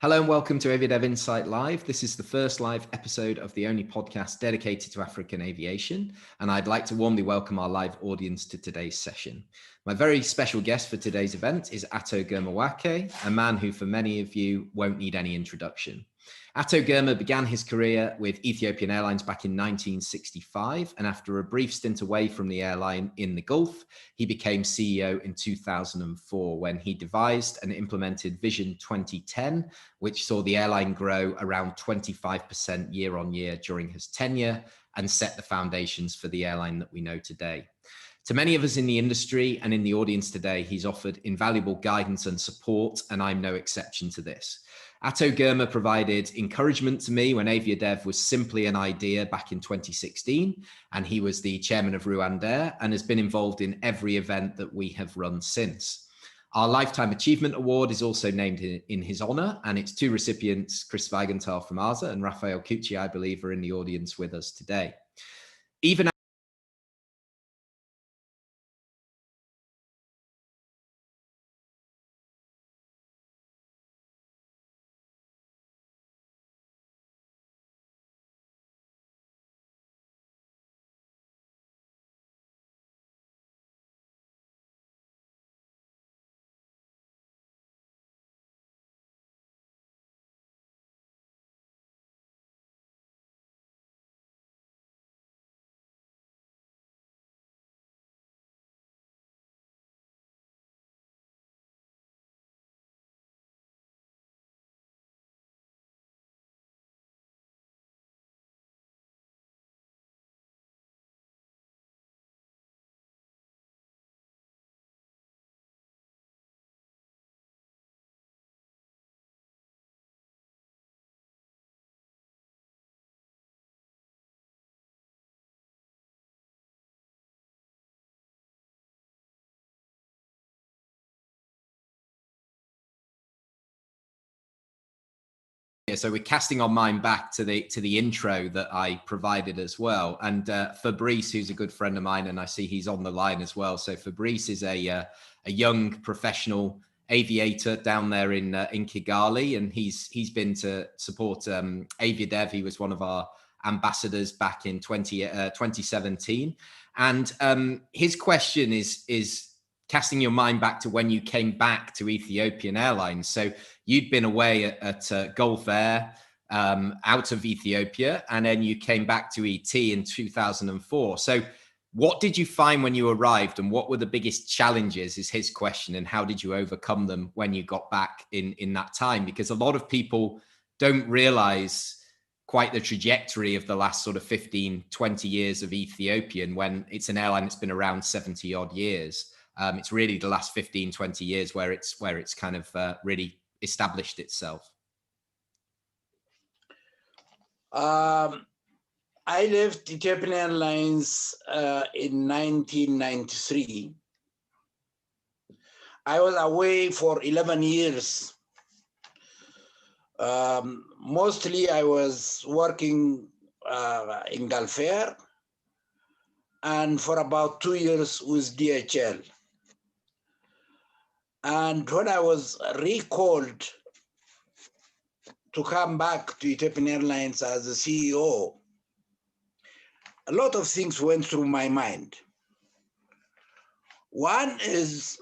Hello and welcome to AviaDev Insight Live. This is the first live episode of the only podcast dedicated to African aviation, and I'd like to warmly welcome our live audience to today's session. My very special guest for today's event is Ato Girma Wake, a man who for many of you won't need any introduction. Ato Girma began his career with Ethiopian Airlines back in 1965, and after a brief stint away from the airline in the Gulf, he became CEO in 2004 when he devised and implemented Vision 2010, which saw the airline grow around 25% year on year during his tenure and set the foundations for the airline that we know today. To many of us in the industry and in the audience today, he's offered invaluable guidance and support, and I'm no exception to this. Ato Girma provided encouragement to me when AviaDev was simply an idea back in 2016, and he was the chairman of RwandAir and has been involved in every event that we have run since. Our Lifetime Achievement Award is also named in his honor, and its two recipients, Chris Weigenthal from ASA and Raphael Cucci, I believe, are in the audience with us today. Even so we're casting our mind back to the intro that I provided as well. And Fabrice, who's a good friend of mine, and I see he's on the line as well. So Fabrice is a young professional aviator down there in Kigali, and he's been to support AviaDev. He was one of our ambassadors back in 2017. And his question is casting your mind back to when you came back to Ethiopian Airlines. So you'd been away at Gulf Air out of Ethiopia, and then you came back to ET in 2004. So what did you find when you arrived, and what were the biggest challenges is his question, and how did you overcome them when you got back in that time? Because a lot of people don't realize quite the trajectory of the last sort of 15, 20 years of Ethiopian, when it's an airline that's been around 70 odd years. It's really the last 15, 20 years where it's kind of really established itself. I left Ethiopian Airlines in 1993. I was away for 11 years. Mostly I was working in Gulf Air, and for about 2 years with DHL. And when I was recalled to come back to Ethiopian Airlines as the CEO, a lot of things went through my mind. One is,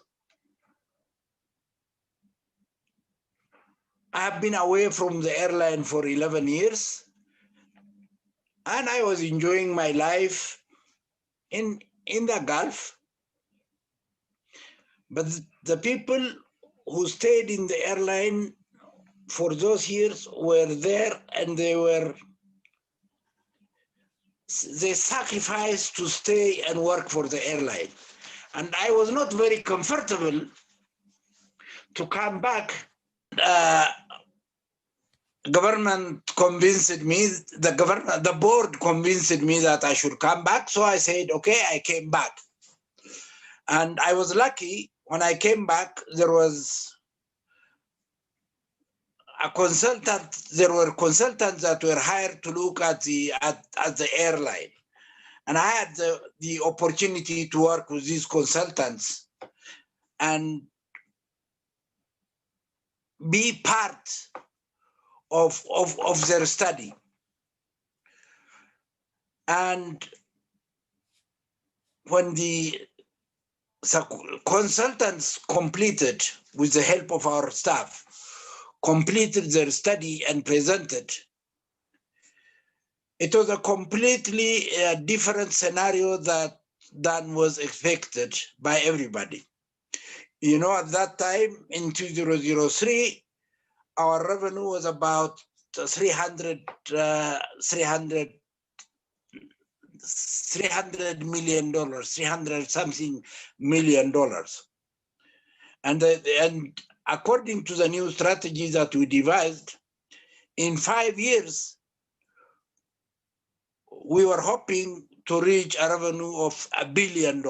I've been away from the airline for 11 years, and I was enjoying my life in the Gulf. But the people who stayed in the airline for those years were there, and they sacrificed to stay and work for the airline. And I was not very comfortable to come back. Government convinced me, the board convinced me that I should come back. So I said, okay, I came back. And I was lucky. When I came back, there was a consultant. There were consultants that were hired to look at the airline, and I had the opportunity to work with these consultants and be part of their study. And when the consultants completed, with the help of our staff, completed their study and presented, it was a completely different scenario than was expected by everybody. You know, at that time in 2003, our revenue was about 300 million dollars, 300 something million dollars. And according to the new strategy that we devised, in 5 years, we were hoping to reach a revenue of $1 billion.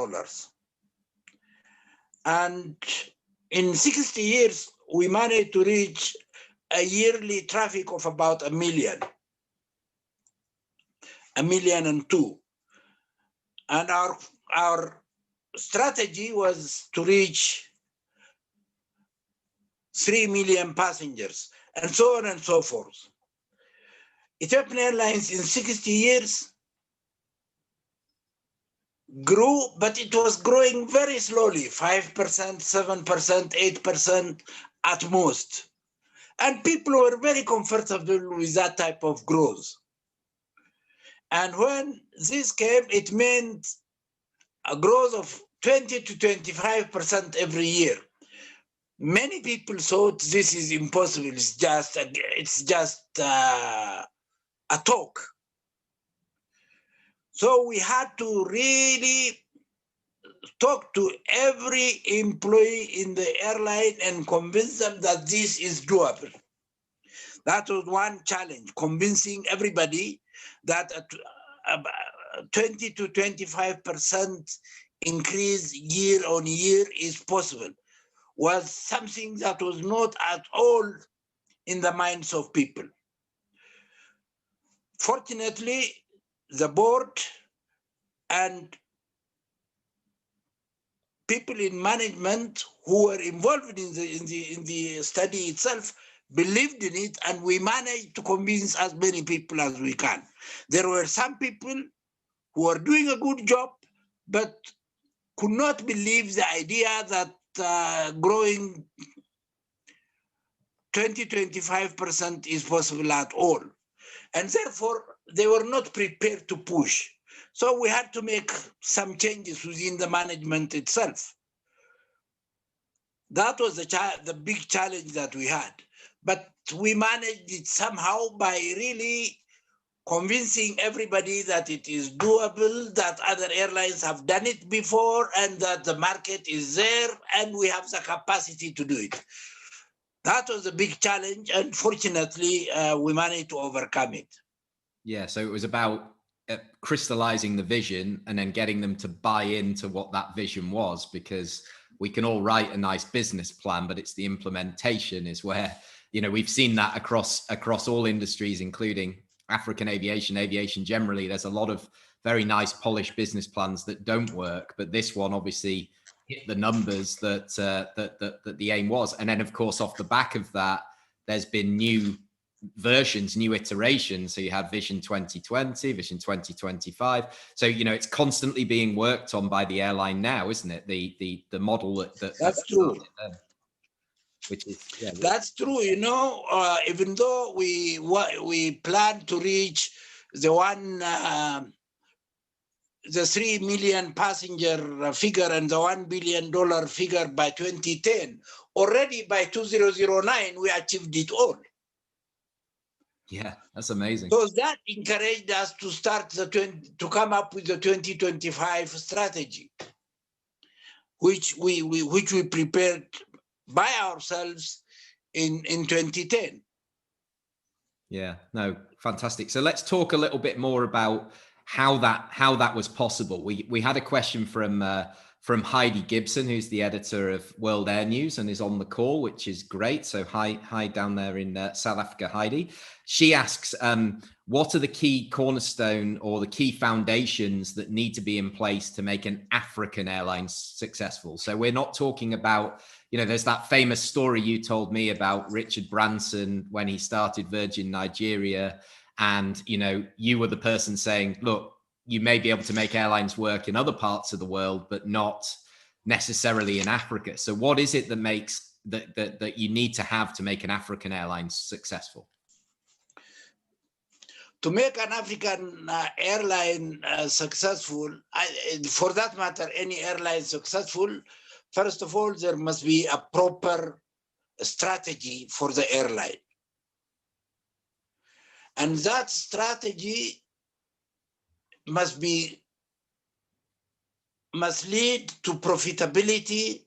And in 60 years, we managed to reach a yearly traffic of about 1 million, 1,000,002. And our strategy was to reach 3 million passengers, and so on and so forth. Ethiopian Airlines in 60 years grew, but it was growing very slowly, 5%, 7%, 8% at most. And people were very comfortable with that type of growth. And when this came, it meant a growth of 20 to 25% every year. Many people thought this is impossible. It's just a talk. So we had to really talk to every employee in the airline and convince them that this is doable. That was one challenge, convincing everybody that a 20 to 25% increase year on year is possible, was something that was not at all in the minds of people. Fortunately, the board and people in management who were involved in the study itself believed in it, and we managed to convince as many people as we can. There were some people who were doing a good job, but could not believe the idea that growing 20-25% is possible at all. And therefore, they were not prepared to push. So we had to make some changes within the management itself. That was the big challenge that we had. But we managed it somehow by really convincing everybody that it is doable, that other airlines have done it before, and that the market is there, and we have the capacity to do it. That was a big challenge, and fortunately, we managed to overcome it. Yeah, so it was about crystallizing the vision and then getting them to buy into what that vision was, because we can all write a nice business plan, but it's the implementation is where, you know, we've seen that across all industries, including African aviation generally. There's a lot of very nice polished business plans that don't work, but this one obviously hit the numbers that the aim was. And then, of course, off the back of that, there's been new versions, new iterations. So you had Vision 2020, Vision 2025. So, you know, it's constantly being worked on by the airline now, isn't it? The model that's true. Which is, yeah, that's true. You know, even though we plan to reach the 3 million passenger figure and the $1 billion figure by 2010, already by 2009 we achieved it all. Yeah, that's amazing. So that encouraged us to start to come up with the 2025 strategy, which we prepared by ourselves in 2010. Yeah, no, fantastic. So let's talk a little bit more about how that was possible. We had a question from from Heidi Gibson, who's the editor of WorldAir News and is on the call, which is great. So hi down there in South Africa, Heidi. She asks, what are the key cornerstone or the key foundations that need to be in place to make an African airline successful? So we're not talking about, there's that famous story you told me about Richard Branson when he started Virgin Nigeria. And, you were the person saying, look, you may be able to make airlines work in other parts of the world, but not necessarily in Africa. So what is it that makes that you need to have to make an African airline successful? To make an African airline successful, for that matter, any airline successful, first of all, there must be a proper strategy for the airline. And that strategy must lead to profitability,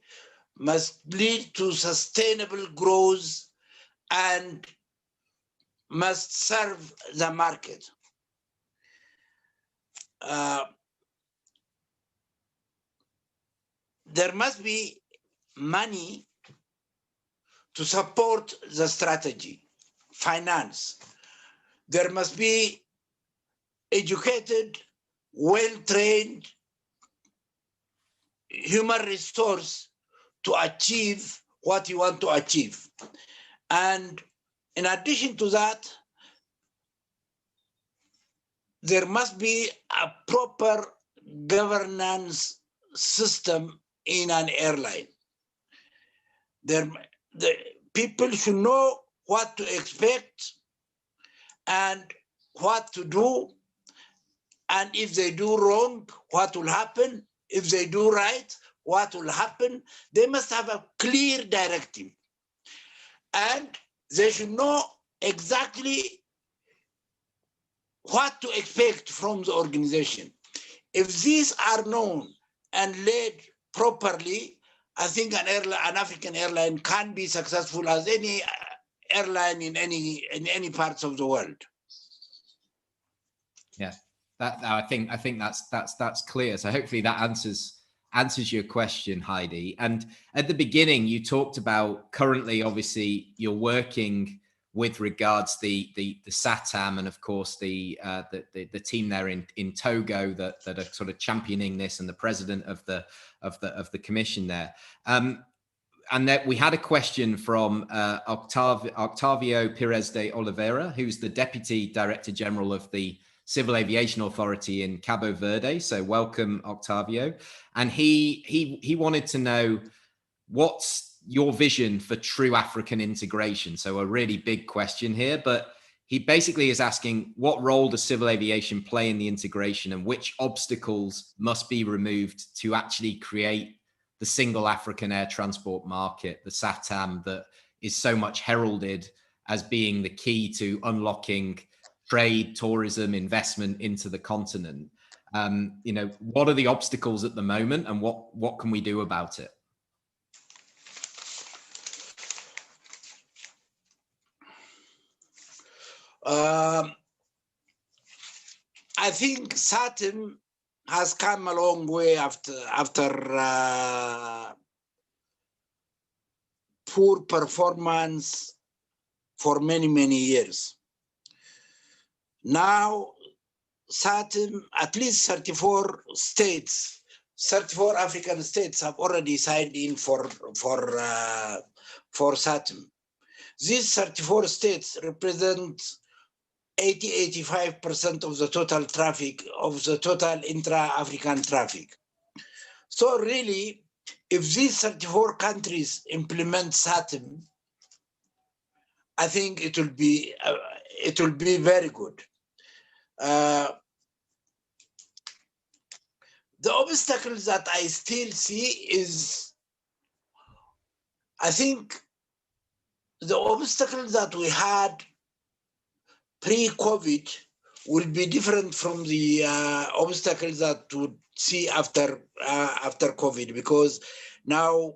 must lead to sustainable growth, and must serve the market. There must be money to support the strategy, finance. There must be educated, well-trained human resource to achieve what you want to achieve. And in addition to that, there must be a proper governance system in an airline. The people should know what to expect and what to do, and if they do wrong, what will happen? If they do right, what will happen? They must have a clear directive, and they should know exactly what to expect from the organization. If these are known and led properly, I think an African airline can be successful as any airline in any parts of the world. Yeah, I think that's clear. So hopefully that answers your question, Heidi. And at the beginning, you talked about currently, obviously, you're working with regards the SAATM and of course the team there in Togo that are sort of championing this, and the president of the commission there. And that we had a question from Octavio Pires de Oliveira, who's the Deputy Director General of the Civil Aviation Authority in Cabo Verde. So welcome, Octavio. And he wanted to know, what's your vision for true African integration? So a really big question here, but he basically is asking, what role does civil aviation play in the integration, and which obstacles must be removed to actually create the single African air transport market, the SAATM, that is so much heralded as being the key to unlocking trade, tourism, investment into the continent? What are the obstacles at the moment, and what can we do about it? I think SAATM has come a long way after poor performance for many years. Now, SAATM, at least 34 African states have already signed in for SAATM. These 34 states represent 85% of the total traffic, of the total intra-African traffic. So really, if these 34 countries implement SAATM, I think it will be very good. The obstacles that I still see is, I think the obstacles that we had pre-COVID will be different from the obstacles that we would see after COVID, because now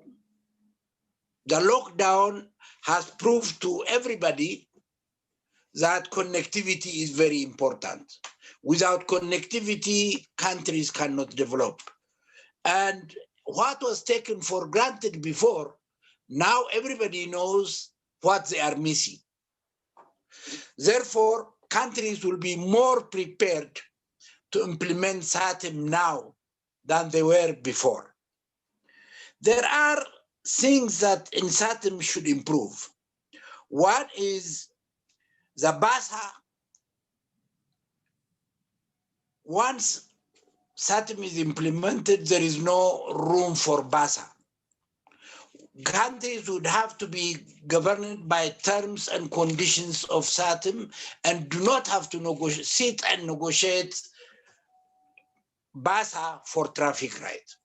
the lockdown has proved to everybody that connectivity is very important. Without connectivity, countries cannot develop. And what was taken for granted before, now everybody knows what they are missing. Therefore, countries will be more prepared to implement SAATM now than they were before. There are things that in SAATM should improve. One is the BASA. Once SAATM is implemented, there is no room for BASA. Countries would have to be governed by terms and conditions of SAATM and do not have to sit and negotiate BASA for traffic rights.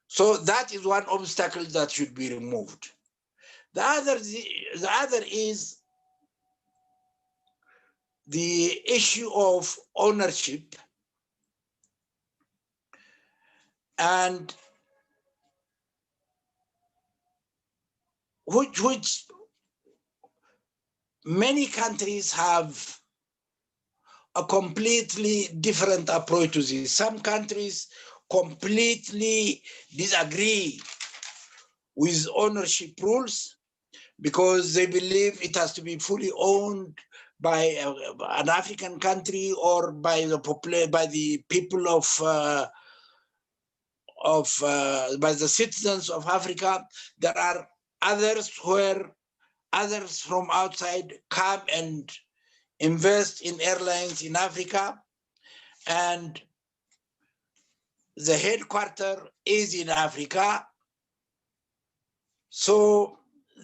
So that is one obstacle that should be removed. The other is the issue of ownership, and which many countries have a completely different approach to this. Some countries completely disagree with ownership rules because they believe it has to be fully owned by an African country or by the people by the citizens of Africa. There are others where others from outside come and invest in airlines in Africa, and the headquarters is in Africa, so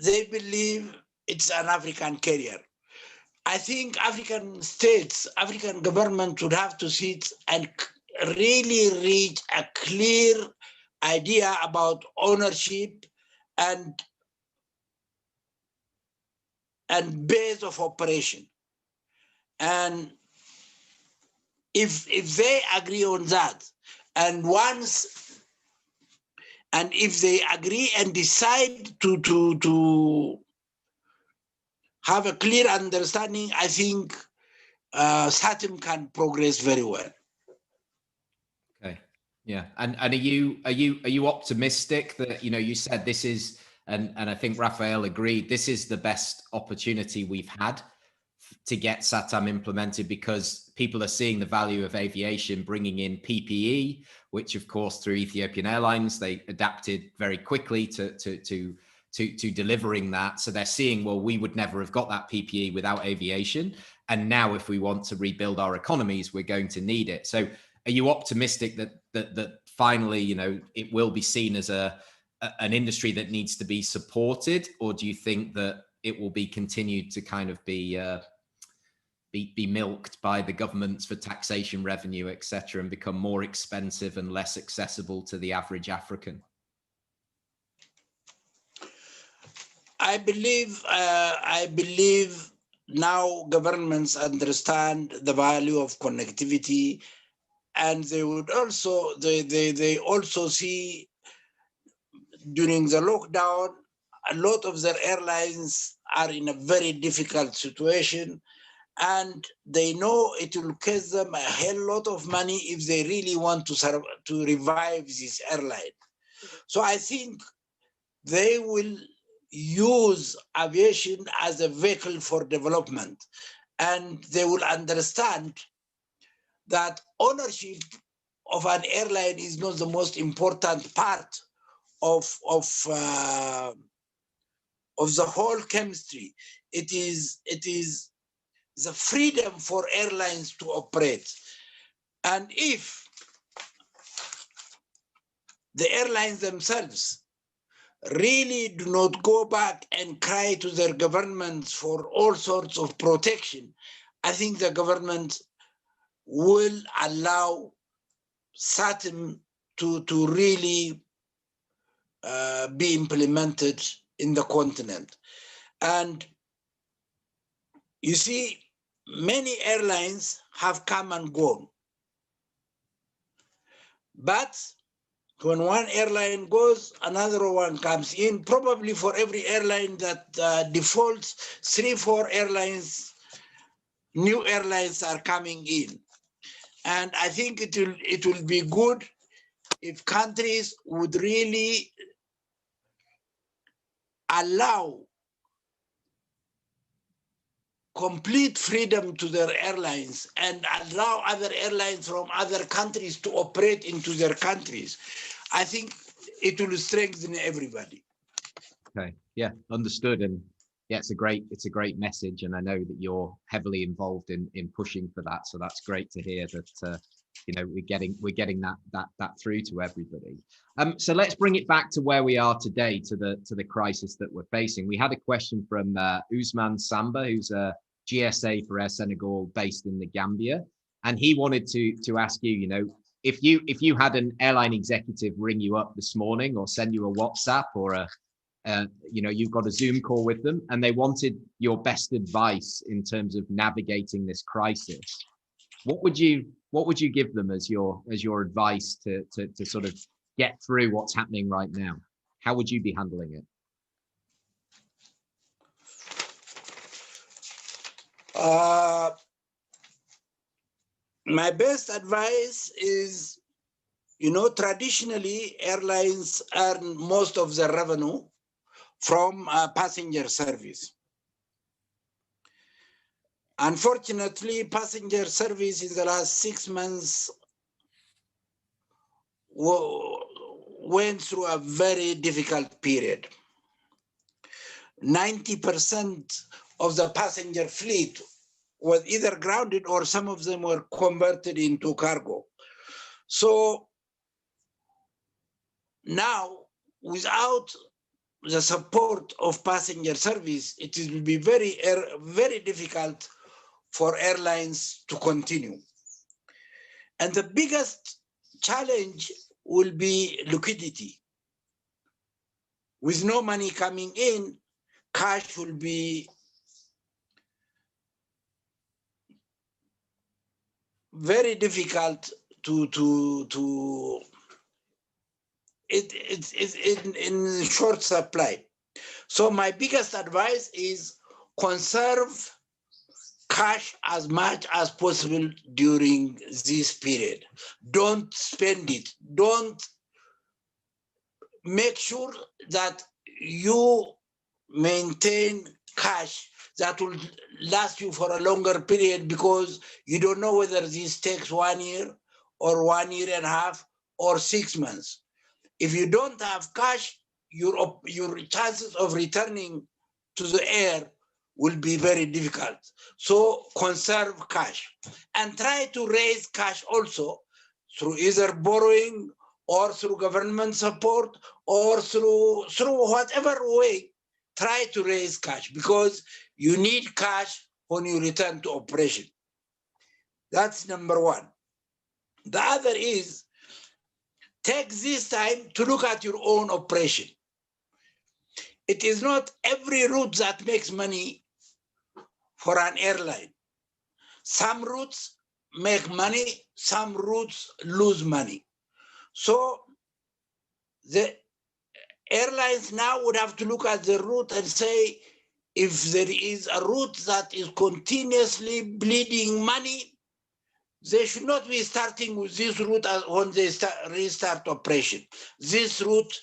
they believe it's an African carrier. I think African states, African government would have to sit and really reach a clear idea about ownership and base of operation. And if they agree on that, and if they agree and decide to have a clear understanding, I think SAATM can progress very well. Okay, yeah, and are you optimistic that, you know, you said this is, and I think Raphael agreed, this is the best opportunity we've had to get SAATM implemented, because people are seeing the value of aviation bringing in PPE, which of course through Ethiopian Airlines they adapted very quickly to delivering that. So they're seeing, well, we would never have got that PPE without aviation, and now if we want to rebuild our economies, we're going to need it. So are you optimistic that finally, you know, it will be seen as an industry that needs to be supported, or do you think that it will be continued to kind of be milked by the governments for taxation revenue, etc., and become more expensive and less accessible to the average African? I believe now governments understand the value of connectivity, and they would also they also see during the lockdown a lot of their airlines are in a very difficult situation, and they know it will cost them a hell lot of money if they really want to revive this airline. So I think they will use aviation as a vehicle for development, and they will understand that ownership of an airline is not the most important part of the whole chemistry. It is the freedom for airlines to operate. And if the airlines themselves really do not go back and cry to their governments for all sorts of protection, I think the government will allow SAATM to really be implemented in the continent. And you see, many airlines have come and gone. But when one airline goes, another one comes in. Probably for every airline that defaults, 3-4 airlines, new airlines are coming in. And I think it will be good if countries would really allow complete freedom to their airlines and allow other airlines from other countries to operate into their countries, I think it will strengthen everybody. Okay, yeah, understood. And yeah, it's a great message, and I know that you're heavily involved in pushing for that. So that's great to hear that we're getting that through to everybody. So let's bring it back to where we are today, to the crisis that we're facing. We had a question from Usman Samba, who's a GSA for Air Senegal based in the Gambia, and he wanted to ask you, if you had an airline executive ring you up this morning or send you a WhatsApp or you've got a Zoom call with them, and they wanted your best advice in terms of navigating this crisis, what would you give them as your advice to sort of get through what's happening right now? How would you be handling it? My best advice is, traditionally airlines earn most of their revenue from passenger service. Unfortunately, passenger service in the last 6 months went through a very difficult period. 90% of the passenger fleet was either grounded or some of them were converted into cargo. So now, without the support of passenger service, it will be very, very difficult for airlines to continue. And the biggest challenge will be liquidity. With no money coming in, cash will be very difficult it's in short supply. So my biggest advice is conserve cash as much as possible during this period. Don't spend it. Don't make sure that you maintain cash that will last you for a longer period, because you don't know whether this takes 1 year or 1 year and a half or 6 months. If you don't have cash, your chances of returning to the air will be very difficult. So conserve cash and try to raise cash also through either borrowing or through government support or through whatever way. Try to raise cash, because you need cash when you return to operation. That's number one. The other is, take this time to look at your own operation. It is not every route that makes money for an airline. Some routes make money, some routes lose money. So the airlines now would have to look at the route and say, if there is a route that is continuously bleeding money, they should not be starting with this route when they restart operation. This route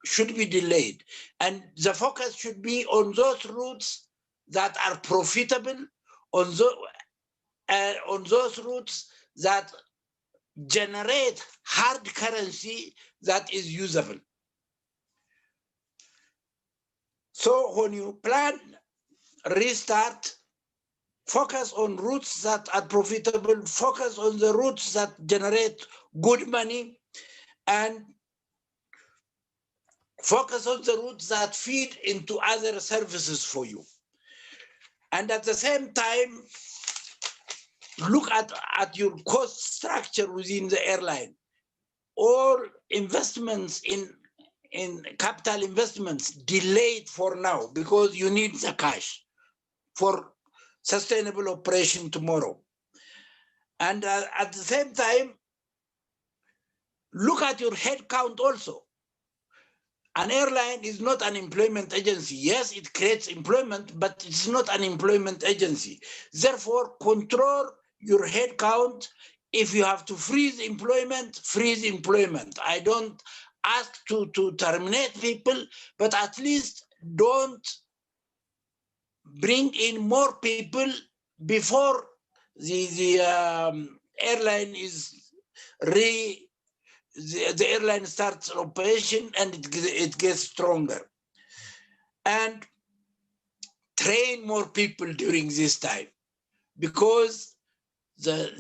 should be delayed. And the focus should be on those routes that are profitable, on those routes that generate hard currency that is usable. So when you plan restart, focus on routes that are profitable, focus on the routes that generate good money, and focus on the routes that feed into other services for you. And at the same time, look at your cost structure within the airline. All investments in capital investments delayed for now, because you need the cash for sustainable operation tomorrow. And at the same time, look at your headcount also. An airline is not an employment agency. Yes, it creates employment, but it's not an employment agency. Therefore, control your headcount if you have to freeze employment, freeze employment. I don't ask to terminate people, but at least don't bring in more people before the airline is the airline starts operation and it gets stronger. And train more people during this time, because the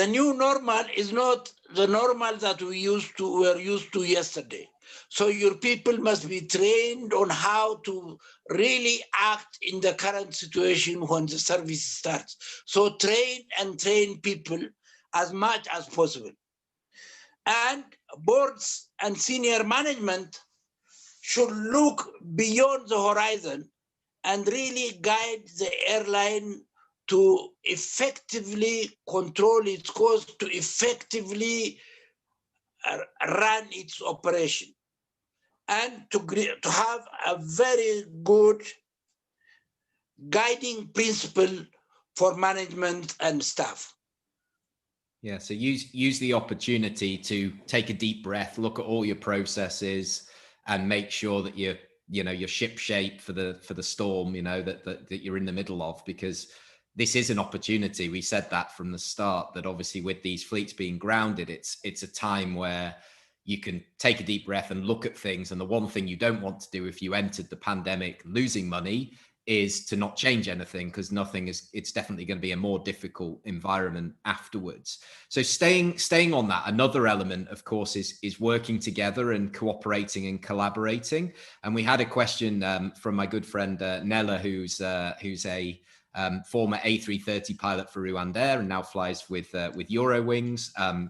new normal is not the normal that were used to yesterday. So your people must be trained on how to really act in the current situation when the service starts. So train people as much as possible. And boards and senior management should look beyond the horizon and really guide the airline to effectively control its cost, to effectively run its operation, and to have a very good guiding principle for management and staff. Yeah, so use the opportunity to take a deep breath, look at all your processes, and make sure that you're ship shape for the storm, that you're in the middle of, because this is an opportunity. We said that from the start, that obviously with these fleets being grounded, it's a time where you can take a deep breath and look at things. And the one thing you don't want to do if you entered the pandemic losing money is to not change anything, because it's definitely going to be a more difficult environment afterwards. So staying on that, another element, of course, is working together and cooperating and collaborating. And we had a question from my good friend Nella, who's a former A330 pilot for RwandAir and now flies with Eurowings and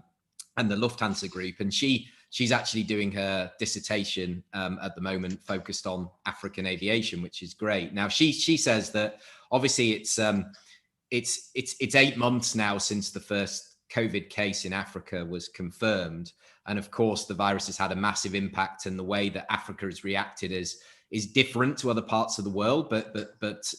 the Lufthansa group. And she's actually doing her dissertation at the moment focused on African aviation, which is great. Now she says that obviously it's 8 months now since the first COVID case in Africa was confirmed, and of course the virus has had a massive impact, and the way that Africa has reacted is different to other parts of the world. But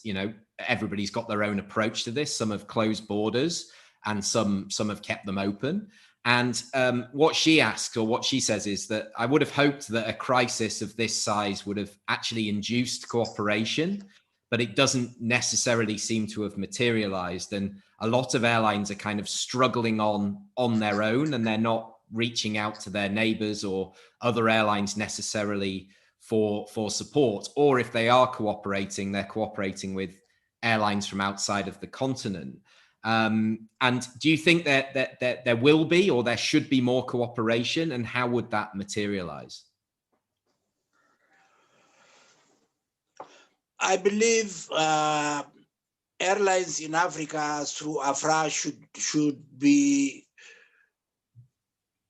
everybody's got their own approach to this. Some have closed borders, and some have kept them open. And what she asks, or what she says, is that I would have hoped that a crisis of this size would have actually induced cooperation, but it doesn't necessarily seem to have materialized. And a lot of airlines are kind of struggling on their own, and they're not reaching out to their neighbors or other airlines necessarily for support. Or if they are cooperating, they're cooperating with airlines from outside of the continent. And do you think that there will be, or there should be, more cooperation, and how would that materialize? I believe airlines in Africa through AFRA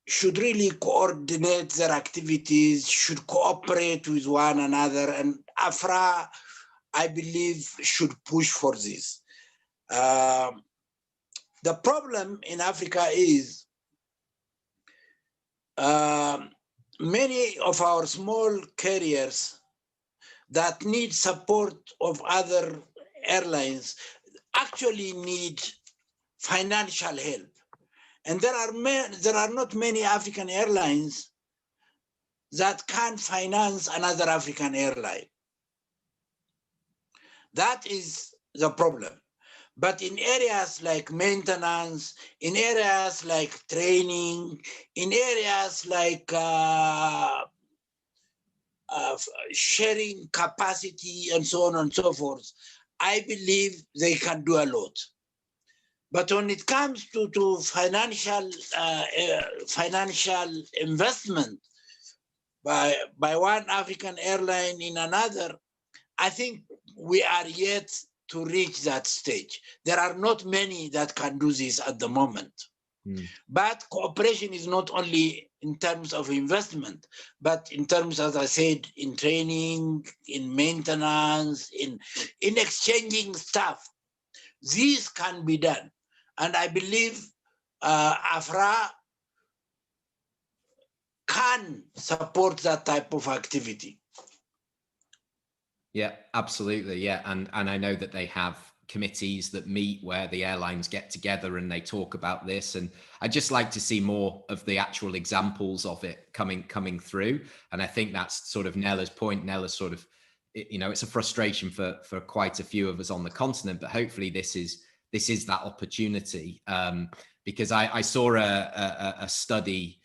should really coordinate their activities, should cooperate with one another, and AFRA, I believe, should push for this. The problem in Africa is many of our small carriers that need support of other airlines actually need financial help. And there are not many African airlines that can finance another African airline. That is the problem. But in areas like maintenance, in areas like training, in areas like sharing capacity and so on and so forth, I believe they can do a lot. But when it comes to financial investment by one African airline in another, I think we are yet to reach that stage. There are not many that can do this at the moment. But cooperation is not only in terms of investment, but in terms, as I said, in training, in maintenance, in exchanging stuff. This can be done. And I believe AFRA can support that type of activity. Yeah, absolutely. Yeah. And I know that they have committees that meet where the airlines get together and they talk about this. And I just like to see more of the actual examples of it coming through. And I think that's sort of Nella's point. Nella's sort of, it's a frustration for quite a few of us on the continent, but hopefully this is that opportunity. Because I saw a study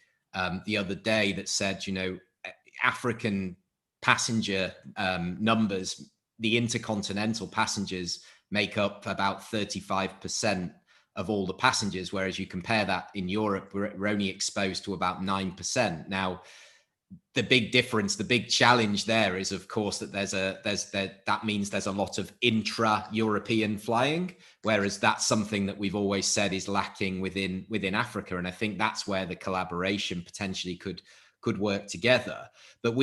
the other day that said, African passenger numbers, the intercontinental passengers make up about 35% of all the passengers, whereas you compare that in Europe, we're only exposed to about 9%. Now, the big difference, the big challenge there is, of course, that that means there's a lot of intra-European flying, whereas that's something that we've always said is lacking within Africa. And I think that's where the collaboration potentially could work together. But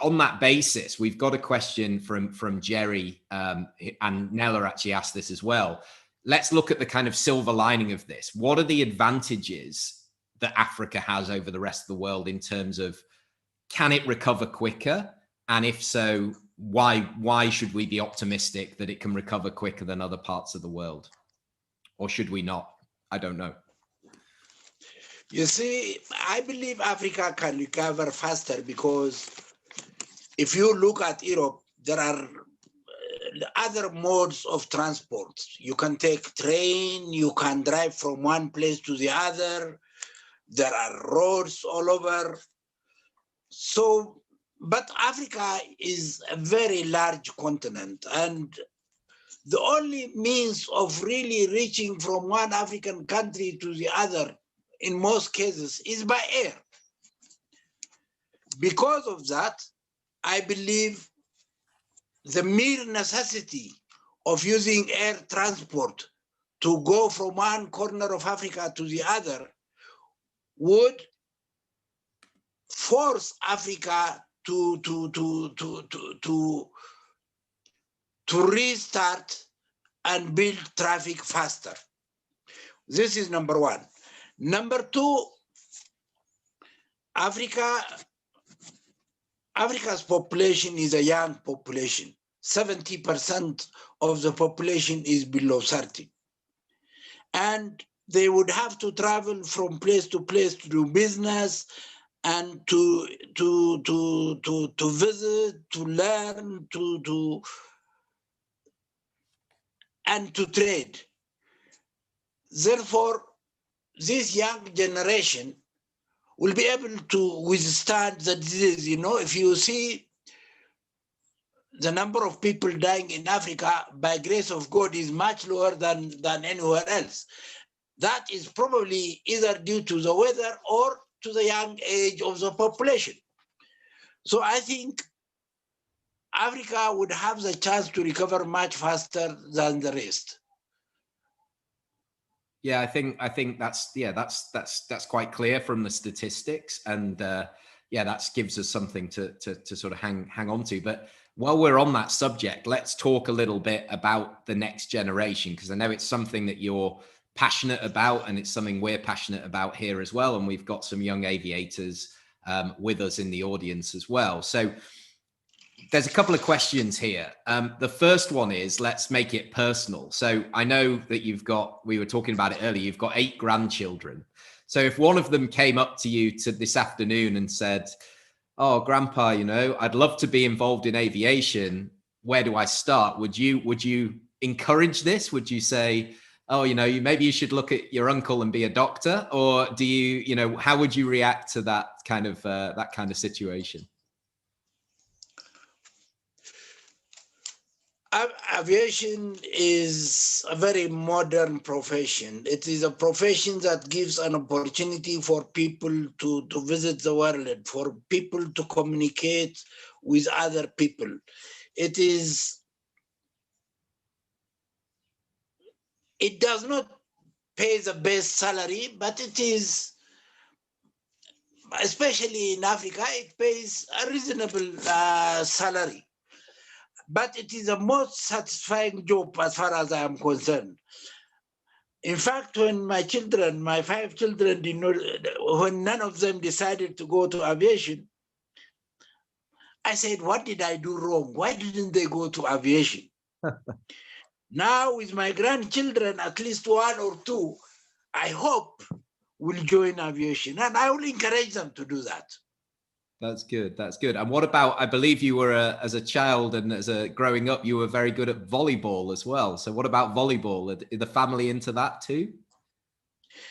on that basis, we've got a question from Jerry, and Nella actually asked this as well. Let's look at the kind of silver lining of this. What are the advantages that Africa has over the rest of the world in terms of, can it recover quicker? And if so, why should we be optimistic that it can recover quicker than other parts of the world? Or should we not? I don't know. You see, I believe Africa can recover faster because if you look at Europe, there are other modes of transport. You can take train, you can drive from one place to the other. There are roads all over. So, but Africa is a very large continent, and the only means of really reaching from one African country to the other, in most cases, is by air. Because of that, I believe the mere necessity of using air transport to go from one corner of Africa to the other would force Africa to restart and build traffic faster. This is number one. Number two, Africa's population is a young population. 70% of the population is below 30. And they would have to travel from place to place to do business and to visit, to learn, and to trade. Therefore, this young generation will be able to withstand the disease. If you see the number of people dying in Africa, by grace of God, is much lower than anywhere else. That is probably either due to the weather or to the young age of the population. So I think Africa would have the chance to recover much faster than the rest. Yeah, I think that's quite clear from the statistics, and that gives us something to sort of hang on to. But while we're on that subject, let's talk a little bit about the next generation, because I know it's something that you're passionate about, and it's something we're passionate about here as well. And we've got some young aviators with us in the audience as well. So there's a couple of questions here. The first one is, let's make it personal. So I know that we were talking about it earlier, you've got 8 grandchildren. So if one of them came up to you this afternoon and said, "Oh, Grandpa, I'd love to be involved in aviation. Where do I start?" Would you encourage this? Would you say, "Oh, maybe you should look at your uncle and be a doctor"? Or do you, how would you react to that kind of situation? Aviation is a very modern profession. It is a profession that gives an opportunity for people to visit the world, for people to communicate with other people. It does not pay the best salary, but it is, especially in Africa, it pays a reasonable salary. But it is the most satisfying job as far as I am concerned. In fact, when my 5 children, when none of them decided to go to aviation, I said, what did I do wrong? Why didn't they go to aviation? Now with my grandchildren, at least one or two, I hope will join aviation, and I will encourage them to do that. That's good. That's good. And what about, I believe you were as a child and as a growing up, you were very good at volleyball as well. So what about volleyball? Are the family into that too?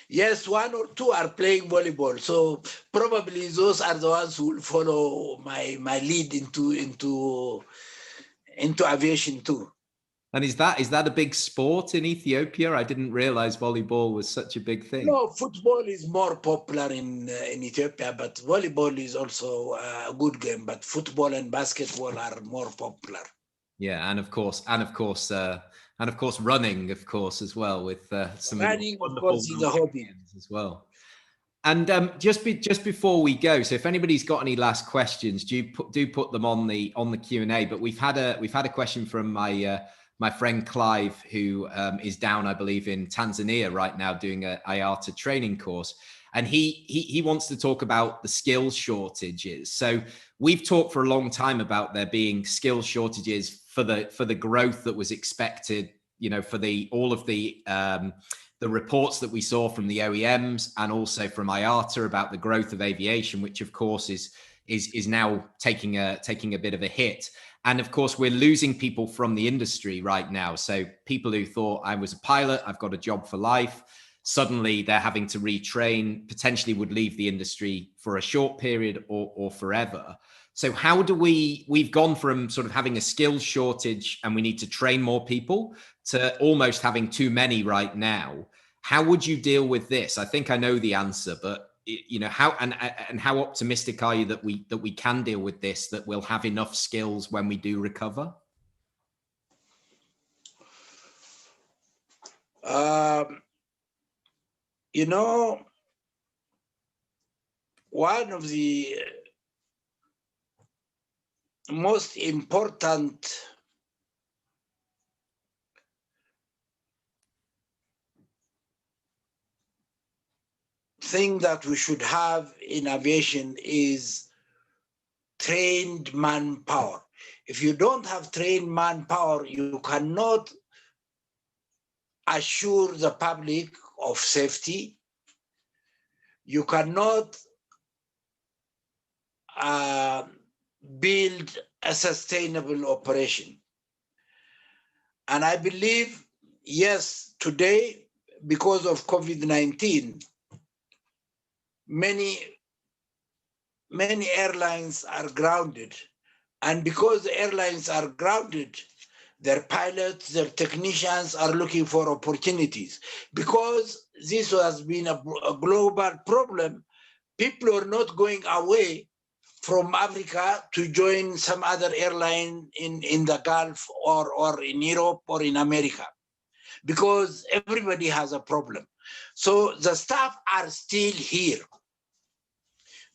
Yes, one or two are playing volleyball. So probably those are the ones who will follow my lead into aviation too. And is that a big sport in Ethiopia? I didn't realize volleyball was such a big thing. No, football is more popular in Ethiopia, but volleyball is also a good game. But football and basketball are more popular. Yeah, and of course, running, of course, as well, with some Running, of wonderful course, is a hobby as well. And just before we go, so if anybody's got any last questions, do put them on the Q&A. But we've had a question from my friend Clive, who is down, I believe, in Tanzania right now doing a IATA training course. And he wants to talk about the skills shortages. So we've talked for a long time about there being skills shortages for the growth that was expected, for all of the reports that we saw from the OEMs and also from IATA about the growth of aviation, which of course is now taking a bit of a hit. And of course, we're losing people from the industry right now. So people who thought, I was a pilot, I've got a job for life, suddenly they're having to retrain, potentially would leave the industry for a short period or forever. So how do we've gone from sort of having a skills shortage and we need to train more people to almost having too many right now. How would you deal with this? I think I know the answer, but how and how optimistic are you that we can deal with this, that we'll have enough skills when we do recover? One of the most important thing that we should have in aviation is trained manpower. If you don't have trained manpower, you cannot assure the public of safety. You cannot build a sustainable operation. And I believe, yes, today, because of COVID-19, many airlines are grounded. And because the airlines are grounded, their pilots, their technicians are looking for opportunities. Because this has been a global problem, people are not going away from Africa to join some other airline in the Gulf or in Europe or in America, because everybody has a problem. So the staff are still here.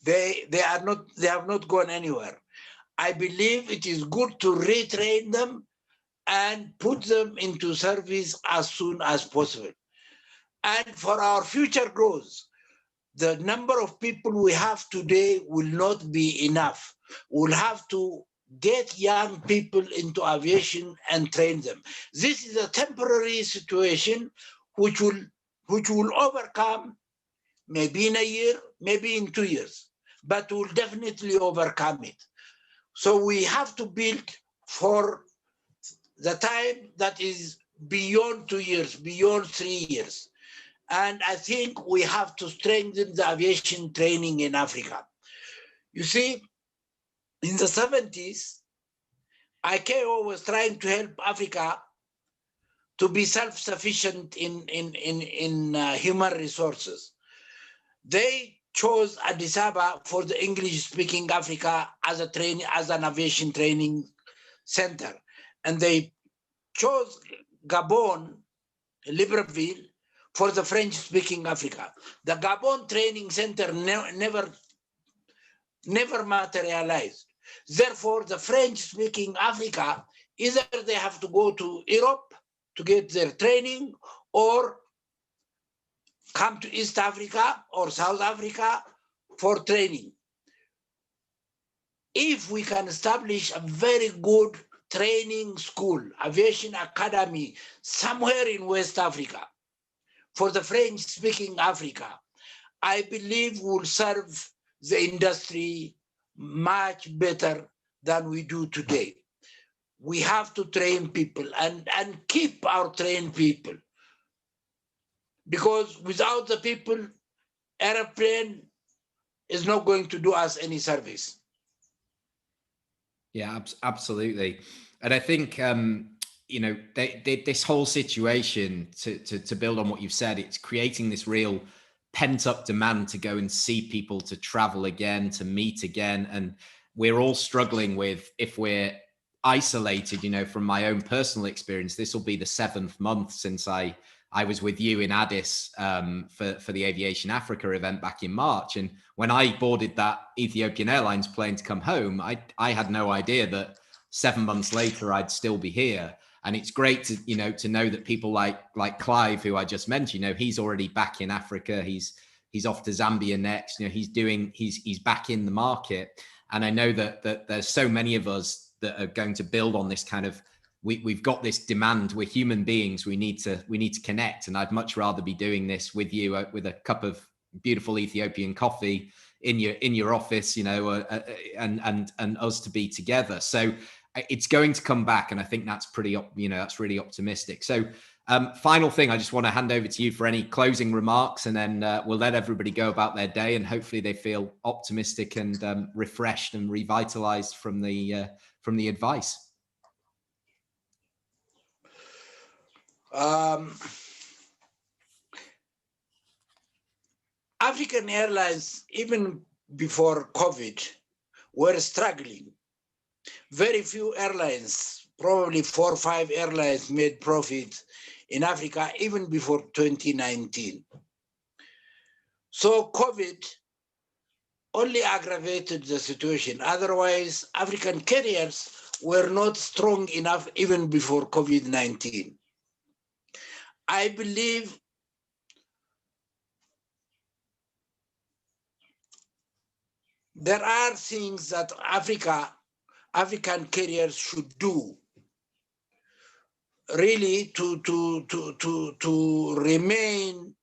They have not gone anywhere. I believe it is good to retrain them and put them into service as soon as possible. And for our future growth, the number of people we have today will not be enough. We'll have to get young people into aviation and train them. This is a temporary situation which will overcome maybe in a year, maybe in 2 years, but we'll definitely overcome it. So we have to build for the time that is beyond 2 years, beyond 3 years. And I think we have to strengthen the aviation training in Africa. You see, in the 70s, ICAO was trying to help Africa to be self-sufficient in human resources. They chose Addis Ababa for the English-speaking Africa as an aviation training center. And they chose Gabon, Libreville, for the French-speaking Africa. The Gabon Training Center never materialized. Therefore, the French-speaking Africa, either they have to go to Europe to get their training or come to East Africa or South Africa for training. if we can establish a very good training school, aviation academy, somewhere in West Africa, for the French-speaking Africa, I believe will serve the industry much better than we do today. We have to train people and keep our trained people, because without the people, airplane is not going to do us any service. Yeah, absolutely. And I think, you know, this whole situation, to build on what you've said, it's creating this real pent up demand to go and see people, to travel again, to meet again. And we're all struggling with, if we're isolated, you know, from my own personal experience, this will be the 7th month since I was with you in Addis for the Aviation Africa event back in March. And when I boarded that Ethiopian Airlines plane to come home, I had no idea that 7 months later I'd still be here. And it's great to, you know, to know that people like Clive, who I just mentioned, you know, he's already back in Africa. He's off to Zambia next. You know, he's back in the market. And I know that there's so many of us that are going to build on this kind of, we've got this demand. We're human beings. We need to connect. And I'd much rather be doing this with you, with a cup of beautiful Ethiopian coffee in your office, you know, and us to be together. So it's going to come back, and I think that's that's really optimistic. So final thing, I just want to hand over to you for any closing remarks, and then we'll let everybody go about their day, and hopefully they feel optimistic and refreshed and revitalized from the advice. African Airlines, even before COVID, were struggling. Very few airlines, probably 4 or 5 airlines, made profit in Africa even before 2019. So COVID only aggravated the situation. Otherwise, African carriers were not strong enough even before COVID-19. I believe there are things that African carriers should do really to remain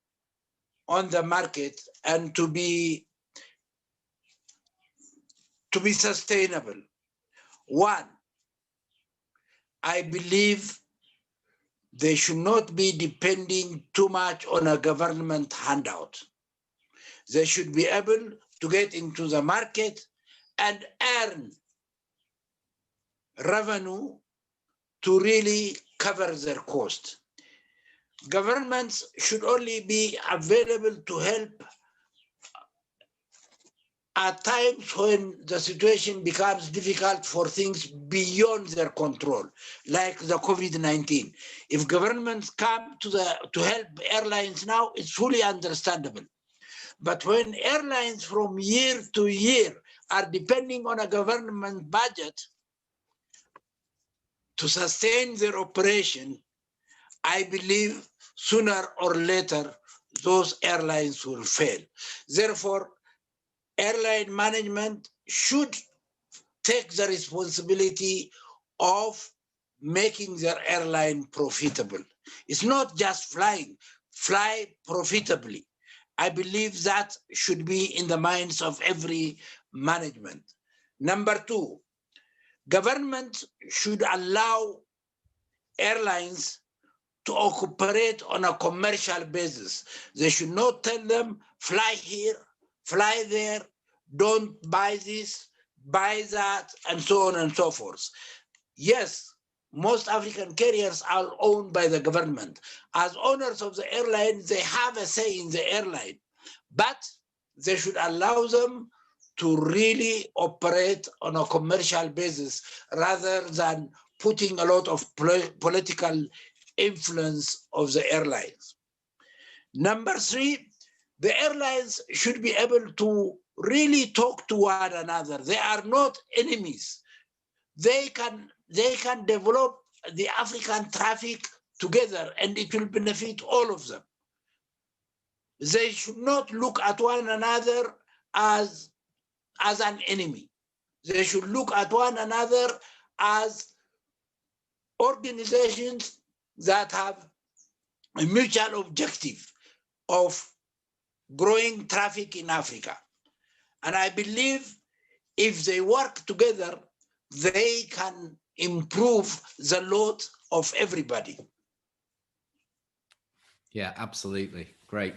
on the market and to be sustainable. One, I believe they should not be depending too much on a government handout. They should be able to get into the market and earn revenue to really cover their cost. Governments should only be available to help at times when the situation becomes difficult for things beyond their control, like the COVID-19. If governments come to help airlines now, it's fully understandable. But when airlines from year to year are depending on a government budget to sustain their operation, I believe sooner or later those airlines will fail. Therefore, airline management should take the responsibility of making their airline profitable. It's not just fly profitably. I believe that should be in the minds of every management. Number 2, government should allow airlines to operate on a commercial basis. They should not tell them, fly here, fly there, don't buy this, buy that, and so on and so forth. Yes, most African carriers are owned by the government. As owners of the airline, they have a say in the airline, but they should allow them to really operate on a commercial basis rather than putting a lot of political influence of the airlines. Number 3, the airlines should be able to really talk to one another. They are not enemies. They can develop the African traffic together, and it will benefit all of them. They should not look at one another as an enemy. They should look at one another as organizations that have a mutual objective of growing traffic in Africa. And I believe if they work together, they can improve the load of everybody. Yeah, absolutely. Great.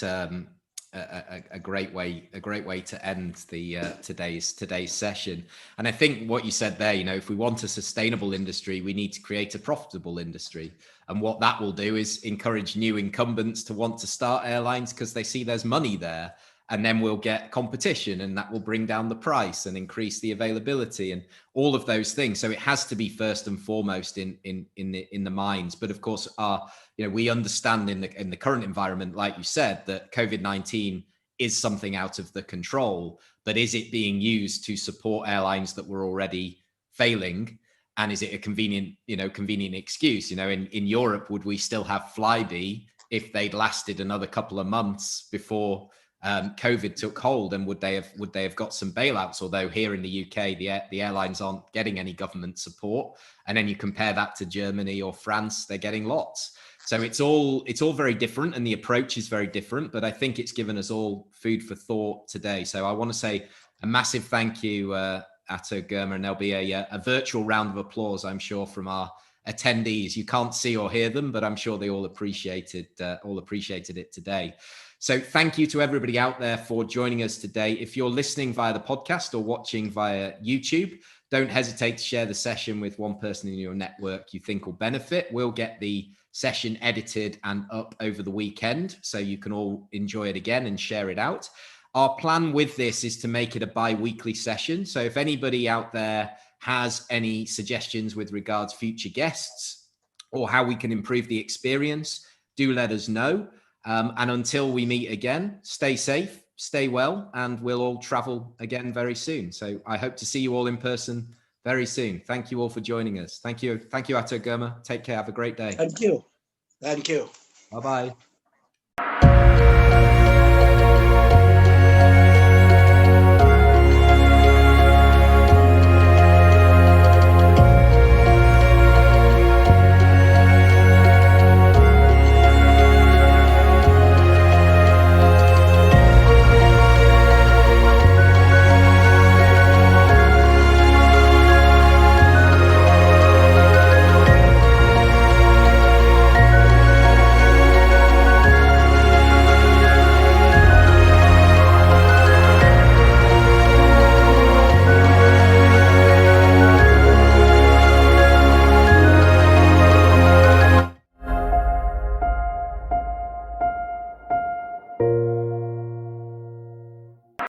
A great way to end the today's session. And I think what you said there, if we want a sustainable industry, we need to create a profitable industry. And what that will do is encourage new incumbents to want to start airlines because they see there's money there. And then we'll get competition, and that will bring down the price and increase the availability and all of those things. So it has to be first and foremost in the minds. But of course, we understand in the current environment, like you said, that COVID-19 is something out of the control. But is it being used to support airlines that were already failing? And is it a convenient excuse? In Europe, would we still have Flybe if they'd lasted another couple of months before COVID took hold, and would they have got some bailouts? Although here in the UK, the airlines aren't getting any government support, and then you compare that to Germany or France, they're getting lots. So it's all very different, and the approach is very different. But I think it's given us all food for thought today. So I want to say a massive thank you, Ato Girma, and there'll be a virtual round of applause, I'm sure, from our attendees. You can't see or hear them, but I'm sure they all appreciated it today. So thank you to everybody out there for joining us today. If you're listening via the podcast or watching via YouTube, don't hesitate to share the session with one person in your network you think will benefit. We'll get the session edited and up over the weekend so you can all enjoy it again and share it out. Our plan with this is to make it a bi-weekly session. So if anybody out there has any suggestions with regards to future guests or how we can improve the experience, do let us know. And until we meet again, stay safe, stay well, and we'll all travel again very soon. So I hope to see you all in person very soon. Thank you all for joining us. Thank you, Ato Girma. Take care. Have a great day. Thank you. Thank you. Bye-bye.